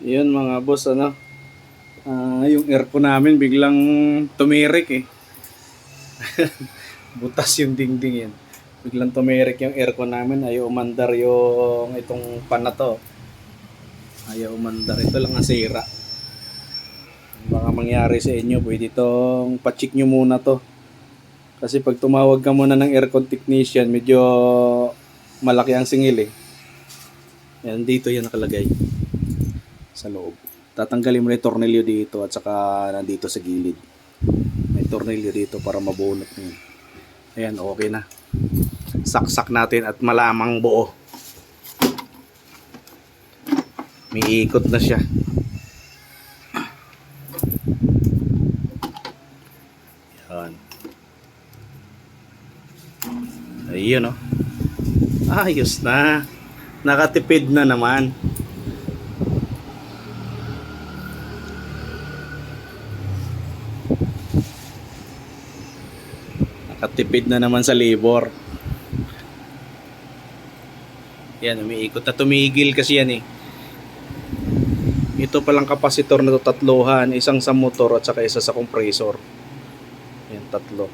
Yun mga boss, ano, yung aircon namin biglang tumirik eh. Butas yung dingding yan. Biglang tumirik yung aircon namin. Ayaw umandar yung itong pan na to. Ayaw umandar. Ito lang ang sira. Baka mangyari sa inyo, pwede itong pacheck nyo muna to. Kasi pag tumawag ka muna ng aircon technician, medyo malaki ang singil eh. Yan, dito yan nakalagay sa loob. Tatanggalin mo na yung tornilyo dito at saka nandito sa gilid. May tornilyo dito para mabunot mo. Ayan, okay na. Saksak natin at malamang buo. May ikot na siya. Yan. Ayun oh. Ayos na. Nakatipid na naman. Nakatipid na naman sa labor. Yan, umiikot na. Tumigil kasi yan eh. Ito palang kapasitor na to, tatluhan. Isang sa motor at saka isa sa compressor. Yan, tatlo.